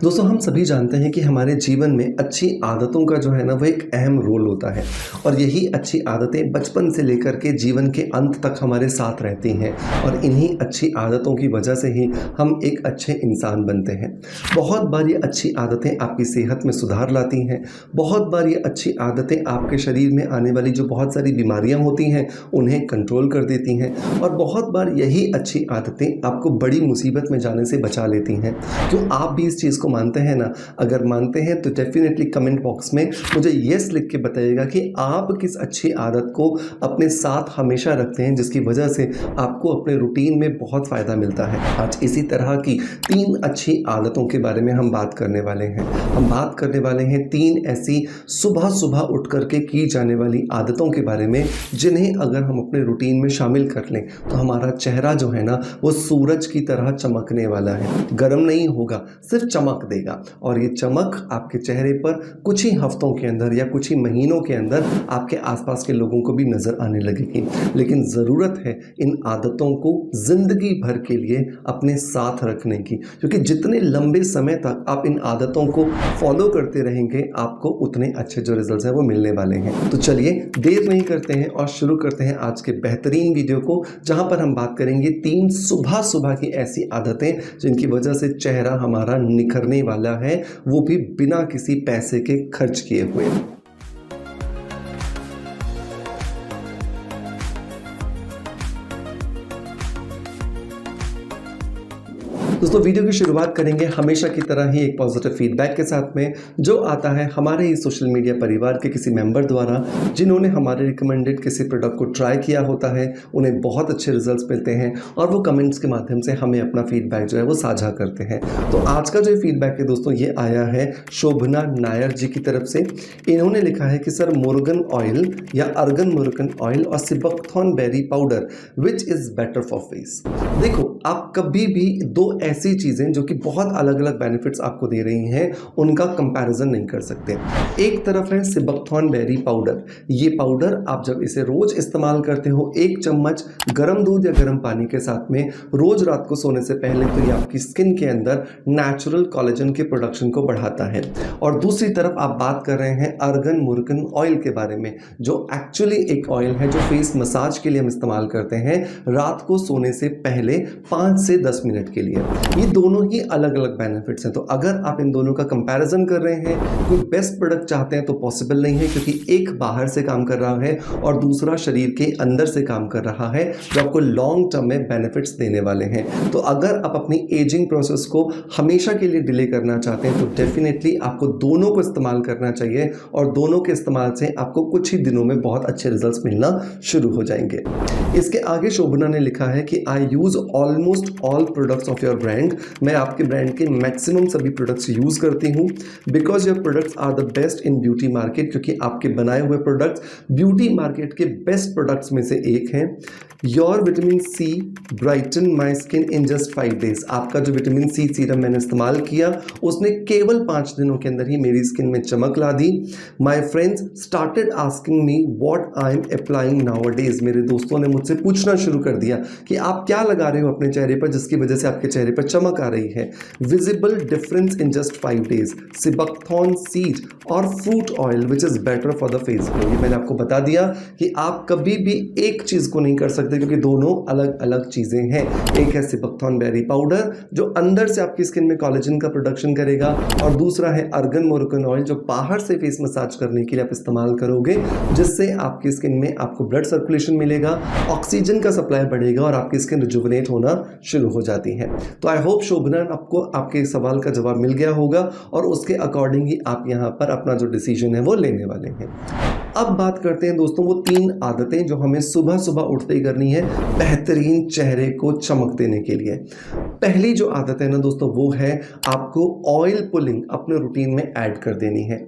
दोस्तों हम सभी जानते हैं कि हमारे जीवन में अच्छी आदतों का जो है ना वो एक अहम रोल होता है और यही अच्छी आदतें बचपन से लेकर के जीवन के अंत तक हमारे साथ रहती हैं और इन्हीं अच्छी आदतों की वजह से ही हम एक अच्छे इंसान बनते हैं। बहुत बार ये अच्छी आदतें आपकी सेहत में सुधार लाती हैं। बहुत बार ये अच्छी आदतें आपके शरीर में आने वाली जो बहुत सारी बीमारियां होती हैं उन्हें कंट्रोल कर देती हैं और बहुत बार यही अच्छी आदतें आपको बड़ी मुसीबत में जाने से बचा लेती हैं। क्यों आप भी इस चीज़ को मानते हैं ना? अगर मानते हैं तो डेफिनेटली कमेंट बॉक्स में मुझे येस लिख के बताइएगा कि आप किस अच्छी आदत को अपने साथ हमेशा रखते हैं जिसकी वजह से आपको अपने रूटीन में बहुत फ़ायदा मिलता है। आज इसी तरह की 3 अच्छी आदतों के बारे में हम बात करने वाले हैं। हम बात करने वाले हैं 3 ऐसी सुबह-सुबह उठ कर के की जाने वाली आदतों के बारे में जिन्हें अगर हम अपने रूटीन में शामिल कर लें तो हमारा चेहरा जो है ना वो सूरज की तरह चमकने वाला है। गर्म नहीं होगा, सिर्फ चमक देगा और ये चमक आपके चेहरे पर कुछ ही हफ्तों के अंदर या कुछ ही महीनों के अंदर आपके आसपास के लोगों को भी नज़र आने लगेगी। लेकिन ज़रूरत है इन आदतों को ज़िंदगी भर के लिए अपने साथ रखने की, क्योंकि जितने लंबे समय तक आप इन आदतों को फॉलो करते रहेंगे आपको उतने अच्छे जो रिजल्ट्स हैं वो मिलने वाले हैं। तो चलिए देर नहीं करते हैं और शुरू करते हैं आज के बेहतरीन वीडियो को, जहां पर हम बात करेंगे 3 सुबह की ऐसी आदतें जिनकी वजह से चेहरा हमारा निखरने वाला है, वो भी बिना किसी पैसे के खर्च किए हुए। दोस्तों वीडियो की शुरुआत करेंगे हमेशा की तरह ही एक पॉजिटिव फीडबैक के साथ में, जो आता है हमारे ही सोशल मीडिया परिवार के किसी मेंबर द्वारा जिन्होंने हमारे रिकमेंडेड किसी प्रोडक्ट को ट्राई किया होता है, उन्हें बहुत अच्छे रिजल्ट्स मिलते हैं और वो कमेंट्स के माध्यम से हमें अपना फीडबैक जो है वो साझा करते हैं। तो आज का जो फीडबैक है दोस्तों ये आया है शोभना नायर जी की तरफ से। इन्होंने लिखा है कि सर मुर्गन ऑयल या अर्गन मुर्गन ऑयल और sea buckthorn berry powder which is better for face. देखो आप कभी भी 2 ऐसी चीज़ें जो कि बहुत अलग अलग बेनिफिट्स आपको दे रही हैं उनका कंपैरिजन नहीं कर सकते। एक तरफ है सिबकथॉर्न बेरी पाउडर। ये पाउडर आप जब इसे रोज इस्तेमाल करते हो 1 चम्मच गर्म दूध या गर्म पानी के साथ में रोज रात को सोने से पहले, तो ये आपकी स्किन के अंदर नेचुरल कोलेजन के प्रोडक्शन को बढ़ाता है। और दूसरी तरफ आप बात कर रहे हैं अर्गन मुर्गन ऑयल के बारे में, जो एक्चुअली एक ऑयल है जो फेस मसाज के लिए हम इस्तेमाल करते हैं रात को सोने से पहले 5 से 10 मिनट के लिए। ये दोनों ही अलग अलग बेनिफिट्स हैं। तो अगर आप इन दोनों का कंपैरिजन कर रहे हैं, कोई बेस्ट प्रोडक्ट चाहते हैं तो पॉसिबल नहीं है, क्योंकि एक बाहर से काम कर रहा है और दूसरा शरीर के अंदर से काम कर रहा है जो आपको लॉन्ग टर्म में बेनिफिट्स देने वाले हैं। तो अगर आप अपनी एजिंग प्रोसेस को हमेशा के लिए डिले करना चाहते हैं तो डेफिनेटली आपको दोनों को इस्तेमाल करना चाहिए और दोनों के इस्तेमाल से आपको कुछ ही दिनों में बहुत अच्छे रिजल्ट्स मिलना शुरू हो जाएंगे। इसके आगे शोभना ने लिखा है कि I use almost all products of your brand. मैं आपके ब्रांड के मैक्सिमम सभी प्रोडक्ट्स यूज करती हूँ because your products are the best in beauty market, क्योंकि आपके बनाए हुए प्रोडक्ट्स ब्यूटी मार्केट के बेस्ट प्रोडक्ट्स में से एक हैं। Your vitamin C brighten my skin in just 5 days. आपका जो विटामिन सी सीरम मैंने इस्तेमाल किया उसने केवल 5 दिनों के अंदर ही मेरी स्किन में चमक ला दी। My friends started asking me what I am applying nowadays. मेरे दोस्तों ने मुझसे पूछना शुरू कर दिया कि आप क्या लगा रहे हो अपने चेहरे पर जिसकी वजह से आपके चेहरे पर चमक आ रही है। Visible difference in just 5 days. Sea buckthorn seed और fruit oil which is better for the face glow. ये मैंने आपको बता दिया कि आप कभी भी एक चीज को नहीं कर सकते, क्योंकि दोनों अलग अलग चीजें हैं। एक है सिबकथॉर्न बेरी पाउडर जो अंदर से आपकी स्किन में कोलेजन का प्रोडक्शन करेगा और दूसरा है अर्गन मुर्गन ऑयल जो बाहर से फेस मसाज करने के लिए आप इस्तेमाल करोगे, जिससे आपकी स्किन में आपको ब्लड सर्कुलेशन मिलेगा, ऑक्सीजन का सप्लाई बढ़ेगा और आपकी स्किन रिजुविनेट होना शुरू हो जाती है। तो आई होप शोभना आपको आपके सवाल का जवाब मिल गया होगा और उसके अकॉर्डिंग ही आप यहाँ पर अपना जो डिसीजन है वो लेने वाले हैं। अब बात करते हैं दोस्तों वो 3 आदतें जो हमें सुबह सुबह उठते ही करनी है बेहतरीन चेहरे को चमक देने के लिए। पहली जो आदत है ना दोस्तों वो है आपको ऑयल पुलिंग अपने रूटीन में ऐड कर देनी है।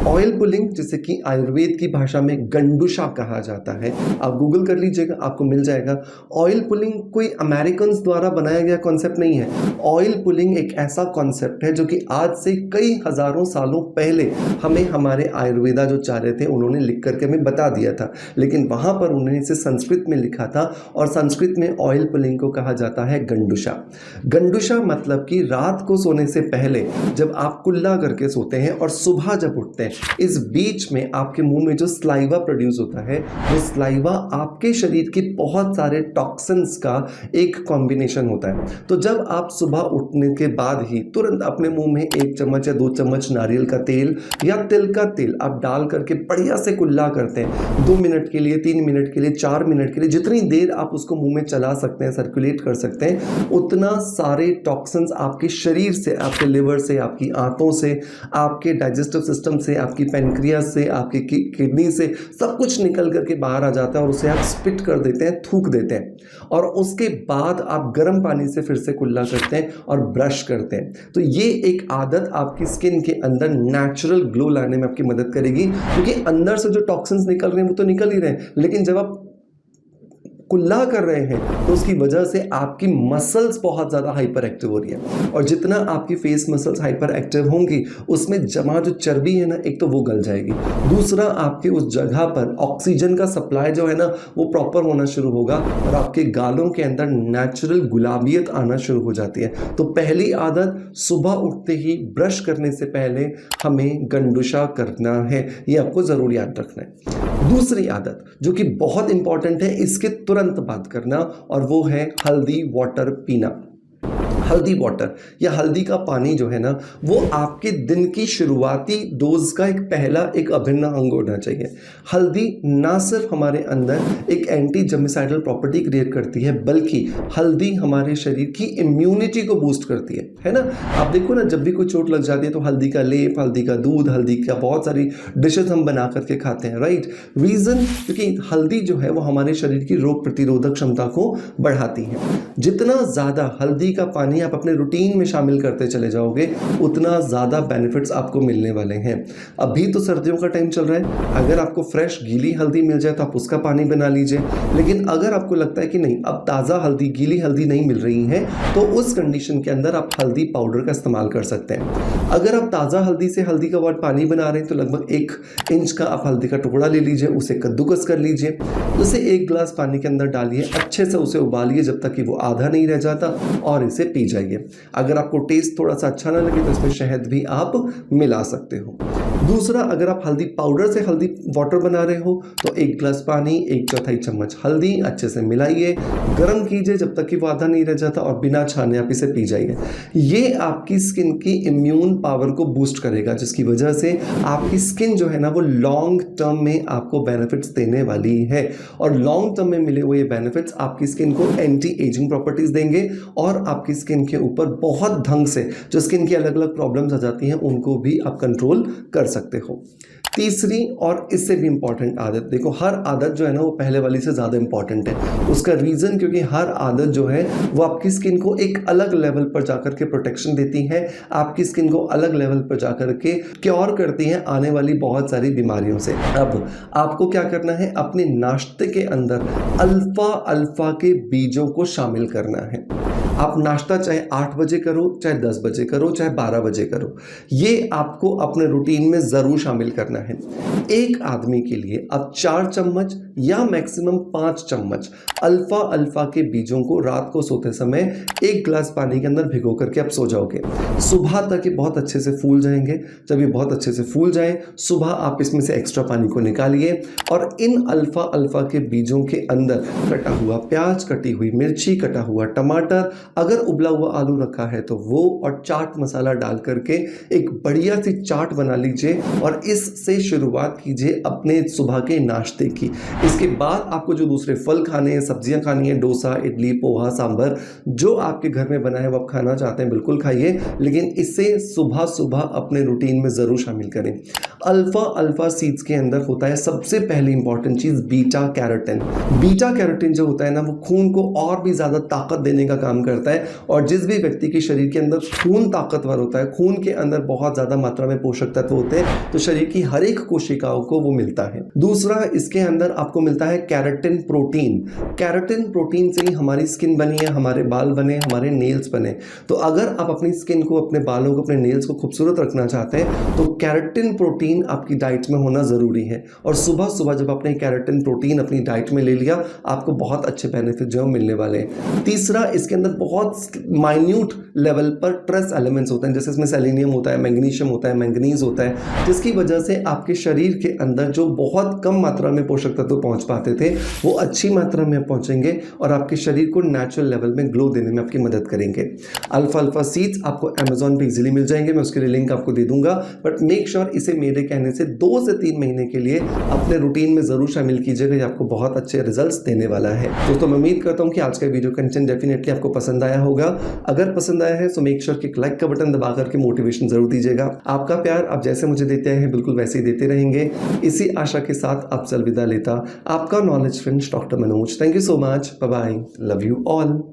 ऑयल पुलिंग, जिसे कि आयुर्वेद की भाषा में गंडुशा कहा जाता है, आप गूगल कर लीजिएगा, आपको मिल जाएगा। ऑयल पुलिंग कोई अमेरिकन्स द्वारा बनाया गया कॉन्सेप्ट नहीं है। ऑयल पुलिंग एक ऐसा कॉन्सेप्ट है जो कि आज से कई हजारों सालों पहले हमें हमारे आयुर्वेदा जो आचार्य थे उन्होंने लिख करके हमें बता दिया था, लेकिन वहाँ पर उन्होंने इसे संस्कृत में लिखा था और संस्कृत में ऑयल पुलिंग को कहा जाता है गंडुशा। गंडुशा मतलब कि रात को सोने से पहले जब आप कुल्ला करके सोते हैं और सुबह जब उठते हैं, इस बीच में आपके मुंह में जो स्लाइवा प्रोड्यूस होता है, वो स्लाइवा आपके शरीर के बहुत सारे टॉक्सिन्स का एक कॉम्बिनेशन होता है। तो जब आप सुबह उठने के बाद ही तुरंत अपने मुंह में 1 चम्मच या 2 चम्मच नारियल का तेल या तिल का तेल आप डाल करके बढ़िया से कुल्ला करते हैं, 2 मिनट के लिए, 3 मिनट के लिए, 4 मिनट के लिए, जितनी देर आप उसको मुंह में चला सकते हैं, सर्कुलेट कर सकते हैं, उतना सारे टॉक्सिन्स आपके शरीर से, आपके लिवर से, आपकी आंतों से, आपके डाइजेस्टिव सिस्टम से, आपकी पैनक्रियास से, आपकी किडनी से, सब कुछ निकल करके बाहर आ जाता है और उसे आप स्पिट कर देते हैं, थूक देते हैं। और उसके बाद आप गर्म पानी से फिर से कुल्ला करते हैं और ब्रश करते हैं। तो ये एक आदत आपकी स्किन के अंदर नेचुरल ग्लो लाने में आपकी मदद करेगी, क्योंकि अंदर से जो टॉक्सिन्स निकल रहे हैं वो तो निकल ही रहे हैं, लेकिन जब आप कुल्ला कर रहे हैं तो उसकी वजह से आपकी मसल्स बहुत ज़्यादा हाइपर एक्टिव हो रही है, और जितना आपकी फेस मसल्स हाइपर एक्टिव होंगी उसमें जमा जो चर्बी है ना, एक तो वो गल जाएगी, दूसरा आपके उस जगह पर ऑक्सीजन का सप्लाई जो है ना वो प्रॉपर होना शुरू होगा और आपके गालों के अंदर नेचुरल गुलाबियत आना शुरू हो जाती है। तो पहली आदत, सुबह उठते ही ब्रश करने से पहले हमें गंडुशा करना है, ये आपको ज़रूर याद रखना है। दूसरी आदत जो कि बहुत इंपॉर्टेंट है, इसके तुरंत बात करना, और वो है हल्दी वाटर पीना। हल्दी वाटर या हल्दी का पानी जो है ना, वो आपके दिन की शुरुआती डोज का एक पहला एक अभिन्न अंग होना चाहिए। हल्दी ना सिर्फ हमारे अंदर एक एंटी जर्मिसाइडल प्रॉपर्टी क्रिएट करती है, बल्कि हल्दी हमारे शरीर की इम्यूनिटी को बूस्ट करती है ना। आप देखो ना, जब भी कोई चोट लग जाती है तो हल्दी का लेप, हल्दी का दूध, हल्दी का बहुत सारी डिशेज हम बना करके खाते हैं, राइट। रीज़न, क्योंकि हल्दी जो है वो हमारे शरीर की रोग प्रतिरोधक क्षमता को बढ़ाती है। जितना ज़्यादा हल्दी का पानी आप अपने रूटीन में शामिल करते चले जाओगे, उतना ज़्यादा बेनिफिट्स आपको मिलने वाले हैं। अभी तो सर्दियों का टाइम चल रहा है, अगर आपको फ्रेश गीली हल्दी मिल जाए तो आप उसका पानी बना लीजिए, लेकिन अगर आपको लगता है कि नहीं, अब ताज़ा हल्दी, गीली हल्दी नहीं मिल रही है, तो उस कंडीशन के अंदर आप हल्दी पाउडर का इस्तेमाल कर सकते हैं। अगर आप ताज़ा हल्दी से हल्दी का पानी बना रहे हैं तो लगभग 1 इंच का आप हल्दी का टुकड़ा ले लीजिए, उसे कद्दूकस कर लीजिए, उसे 1 गिलास पानी के अंदर डालिए, अच्छे से उसे उबालिए जब तक कि वो आधा नहीं रह जाता, और इसे पी जाइए। अगर आपको टेस्ट थोड़ा सा अच्छा ना लगे तो इसमें शहद भी आप मिला सकते हो। दूसरा, अगर आप हल्दी पाउडर से हल्दी वाटर बना रहे हो तो 1 गिलास पानी, 1/4 चम्मच हल्दी अच्छे से मिलाइए, गर्म कीजिए जब तक कि वो आधा नहीं रह जाता, और बिना छाने आप इसे पी जाइए। ये आपकी स्किन की इम्यून पावर को बूस्ट करेगा, जिसकी वजह से आपकी स्किन जो है ना वो लॉन्ग टर्म में आपको बेनिफिट्स देने वाली है, और लॉन्ग टर्म में मिले हुए बेनिफिट्स आपकी स्किन को एंटी एजिंग प्रॉपर्टीज देंगे, और आपकी स्किन के ऊपर बहुत ढंग से जो स्किन की अलग अलग प्रॉब्लम्स आ जाती हैं उनको भी आप कंट्रोल कर सकते हो। तीसरी और इससे भी इंपॉर्टेंट आदत, देखो हर आदत जो है ना वो पहले वाली से ज़्यादा इंपॉर्टेंट है। उसका रीज़न, क्योंकि हर आदत जो है वो आपकी स्किन को एक अलग लेवल पर जाकर के प्रोटेक्शन देती है, आपकी स्किन को अलग लेवल पर जाकर के क्योर करती है आने वाली बहुत सारी बीमारियों से। अब आपको क्या करना है, अपने नाश्ते के अंदर अल्फा के बीजों को शामिल करना है। आप नाश्ता चाहे 8 बजे करो, चाहे 10 बजे करो, चाहे 12 बजे करो, ये आपको अपने रूटीन में ज़रूर शामिल करना है। एक आदमी के लिए आप 4 चम्मच या मैक्सिमम 5 चम्मच अल्फा के बीजों को रात को सोते समय 1 गिलास पानी के अंदर भिगो करके आप सो जाओगे। सुबह तक ये बहुत अच्छे से फूल जाएंगे। जब ये बहुत अच्छे से फूल जाए, सुबह आप इसमें से एक्स्ट्रा पानी को निकालिए, और इन अल्फा के बीजों के अंदर कटा हुआ प्याज, कटी हुई मिर्ची, कटा हुआ टमाटर, अगर उबला हुआ आलू रखा है तो वो, और चाट मसाला डाल करके एक बढ़िया सी चाट बना लीजिए, और इससे शुरुआत कीजिए अपने सुबह के नाश्ते की। इसके बाद आपको जो दूसरे फल खाने हैं, सब्जियां खानी है, डोसा, इडली, पोहा, सांभर, जो आपके घर में बना है वो आप खाना चाहते हैं बिल्कुल खाइए, लेकिन इसे सुबह सुबह अपने रूटीन में ज़रूर शामिल करें। अल्फा सीड्स के अंदर होता है सबसे पहली इंपॉर्टेंट चीज़ बीटा कैरोटीन। बीटा कैरोटीन जो होता है ना, वो खून को और भी ज़्यादा ताकत देने का काम करता करता है। और जिस भी व्यक्ति के शरीर के अंदर खून ताकतवर होता है, खून के अंदर बहुत ज़्यादा मात्रा में पोषक तत्व होते हैं, तो शरीर की हर एक कोशिकाओं को वो मिलता है। दूसरा, इसके अंदर आपको मिलता है कैराटिन प्रोटीन। कैराटिन प्रोटीन से ही हमारी स्किन बनी है, हमारे बाल बने, हमारे नेल्स बने। तो अगर आप अपनी स्किन को, अपने बालों को, अपने नेल्स को खूबसूरत रखना चाहते हैं तो कैराटिन प्रोटीन आपकी डाइट में होना ज़रूरी है। और सुबह सुबह जब आपने कैराटिन प्रोटीन अपनी डाइट में ले लिया, आपको बहुत अच्छे बेनिफिट जो मिलने वाले हैं। तीसरा, इसके अंदर बहुत माइन्यूट लेवल पर ट्रेस एलिमेंट्स होते हैं, जैसे इसमें सेलेनियम होता है, मैग्नीशियम होता है, मैंगनीज होता है, जिसकी वजह से आपके शरीर के अंदर जो बहुत कम मात्रा में पोषक तत्व पहुंच पाते थे वो अच्छी मात्रा में पहुंचेंगे और आपके शरीर को नेचुरल लेवल में ग्लो देने में आपकी मदद करेंगे। अल्फा सीड्स आपको अमेजॉन पे इजीली मिल जाएंगे, मैं उसके लिए लिंक आपको दे दूंगा, बट मेक श्योर इसे मेरे कहने से 2 से 3 महीने के लिए अपने रूटीन में जरूर शामिल कीजिएगा, ये आपको बहुत अच्छे रिजल्ट्स देने वाला है। दोस्तों, मैं उम्मीद करता हूं कि आज का वीडियो कंटेंट डेफिनेटली आपको पसंद आया होगा। अगर पसंद आया है तो मेक श्योर कि लाइक का बटन दबा करके मोटिवेशन जरूर दीजिएगा। आपका प्यार आप जैसे मुझे देते हैं बिल्कुल वैसे ही देते रहेंगे, इसी आशा के साथ आपसे अलविदा लेता आपका knowledge friend doctor Manoj. Thank you so much, bye bye, love you all.